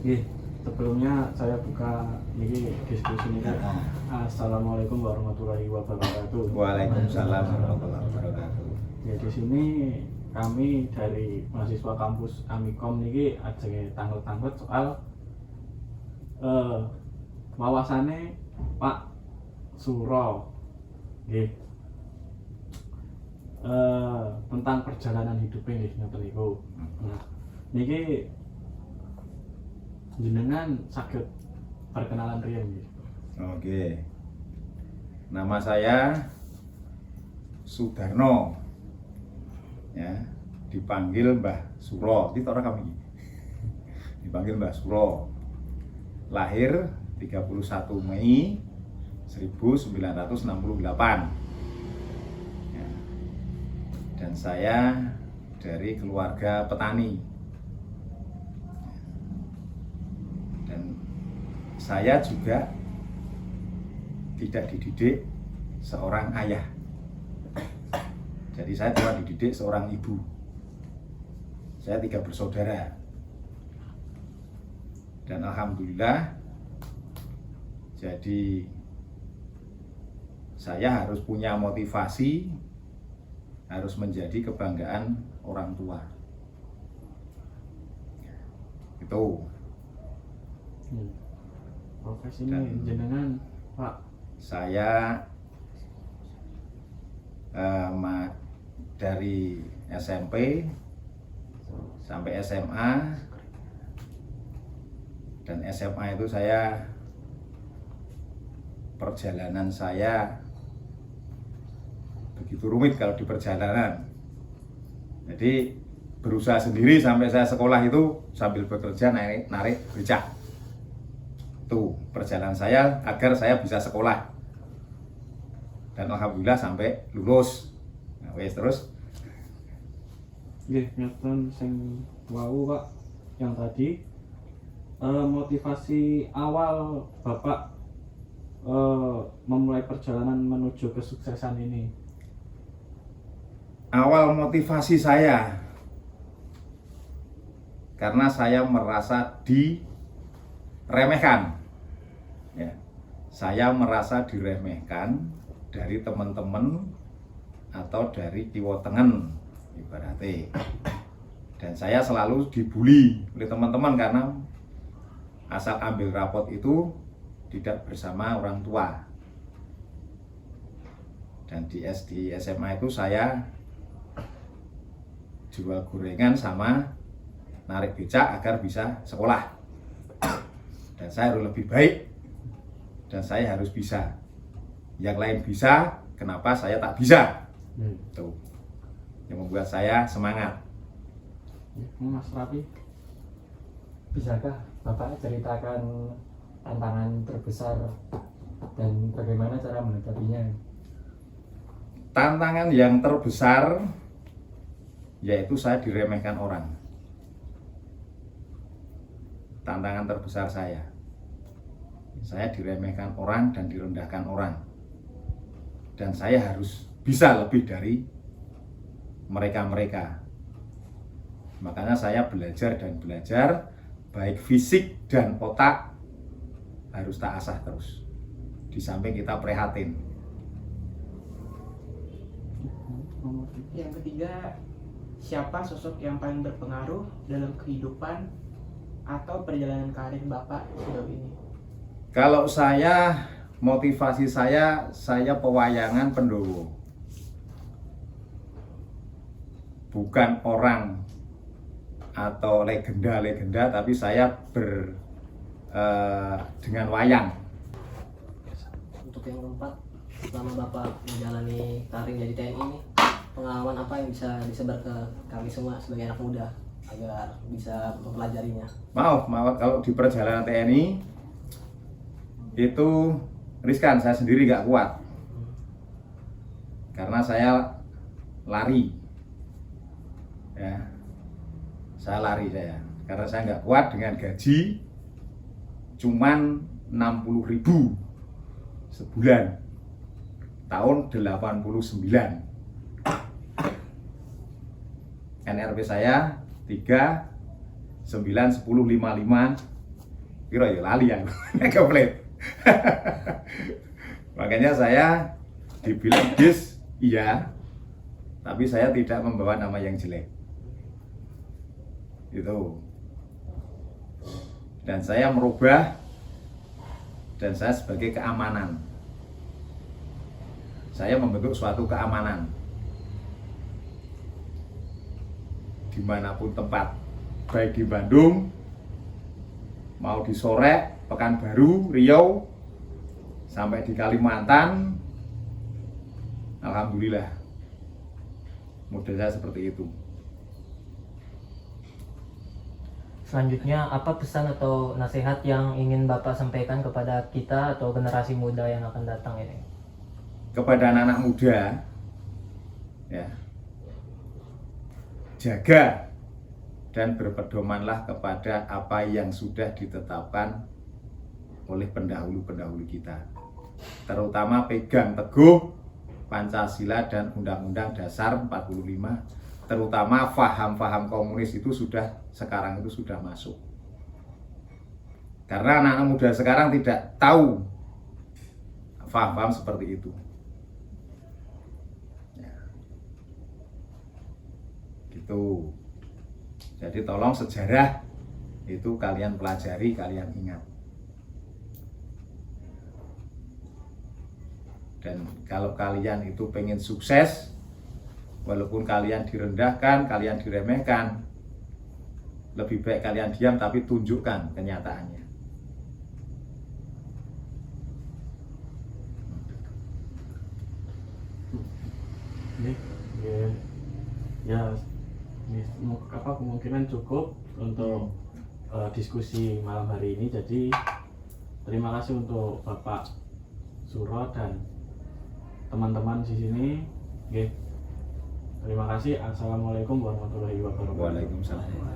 Oke, sebelumnya saya buka ini diskusi ini. Assalamualaikum warahmatullahi wabarakatuh. Waalaikumsalam warahmatullahi wabarakatuh. Ya di sini kami dari mahasiswa kampus Amikom ini ajeng tanglet-tanglet soal wawasannya Pak Suro, nggih. Tentang perjalanan hidupnya nggih ngoten niku. Nah, niki jenengan saged perkenalan riyen nggih. Oke. Nama saya Sudarno. Ya, dipanggil Mbah Suro. Itu orang kami. Dipanggil Mbah Suro. Lahir 31 Mei 1968. Ya. Dan saya dari keluarga petani. Dan saya juga tidak dididik seorang ayah. Jadi saya cuma dididik seorang ibu. Saya 3 bersaudara. Dan alhamdulillah, jadi saya harus punya motivasi, harus menjadi kebanggaan orang tua. Itu. Profesinya jenengan Pak? Saya dari SMP sampai SMA, dan SMA itu perjalanan saya begitu rumit kalau di perjalanan. Jadi berusaha sendiri sampai saya sekolah itu sambil bekerja narik becak. Itu perjalanan saya agar saya bisa sekolah. Dan alhamdulillah sampai lulus. Nah, wes terus. Nggih, ngeten sing wau Pak, yang tadi motivasi awal Bapak memulai perjalanan menuju kesuksesan ini. Awal motivasi saya karena saya merasa diremehkan. Ya. Saya merasa diremehkan dari teman-teman atau dari kiwa tengen ibaratnya. Dan saya selalu dibully oleh teman-teman karena asal ambil rapot itu tidak bersama orang tua. Dan di SMA itu saya jual gorengan sama narik becak agar bisa sekolah. Dan saya harus lebih baik, dan saya harus bisa. Yang lain bisa, kenapa saya tak bisa? Tuh, yang membuat saya semangat. Mas Rafi, bisakah Bapak ceritakan tantangan terbesar dan bagaimana cara menghadapinya? Tantangan yang terbesar yaitu saya diremehkan orang. Tantangan terbesar saya diremehkan orang dan direndahkan orang. Dan saya harus bisa lebih dari mereka-mereka. Makanya saya belajar dan belajar, baik fisik dan otak harus tak asah terus. Di samping kita prihatin. Yang ketiga, siapa sosok yang paling berpengaruh dalam kehidupan atau perjalanan karir Bapak sejauh ini? Kalau saya, motivasi saya pewayangan Pendowo. Bukan orang atau legenda-legenda, tapi saya dengan wayang. Untuk yang keempat, selama Bapak menjalani karir jadi TNI ini, pengalaman apa yang bisa disebar ke kami semua sebagai anak muda agar bisa mempelajarinya? Maaf, kalau di perjalanan TNI itu riskan, saya sendiri nggak kuat karena saya lari. Ya, saya lari karena saya nggak kuat dengan gaji cuman 60.000 sebulan tahun 89. NRP saya 3 9 10 55 piro ya lali aku. Komplit. Makanya saya dibilang dis, iya, tapi saya tidak membawa nama yang jelek. Itu. Dan saya merubah, dan saya sebagai keamanan. Saya membentuk suatu keamanan dimanapun tempat, baik di Bandung, mau di Sorek, Pekanbaru, Riau, sampai di Kalimantan. Alhamdulillah, model saya seperti itu. Selanjutnya, apa pesan atau nasihat yang ingin Bapak sampaikan kepada kita atau generasi muda yang akan datang ini? Kepada anak-anak muda, ya, jaga dan berpedomanlah kepada apa yang sudah ditetapkan oleh pendahulu-pendahulu kita. Terutama pegang teguh Pancasila dan Undang-Undang Dasar 45, terutama faham-faham komunis itu sekarang itu sudah masuk. Karena anak-anak muda sekarang tidak tahu faham-faham seperti itu. Gitu. Jadi tolong sejarah itu kalian pelajari, kalian ingat. Dan kalau kalian itu pengen sukses, walaupun kalian direndahkan, kalian diremehkan, lebih baik kalian diam tapi tunjukkan kenyataannya. Ya, ini kemungkinan cukup untuk diskusi malam hari ini. Jadi terima kasih untuk Bapak Suro dan teman-teman di sini. Terima kasih. Assalamualaikum warahmatullahi wabarakatuh. Waalaikumsalam.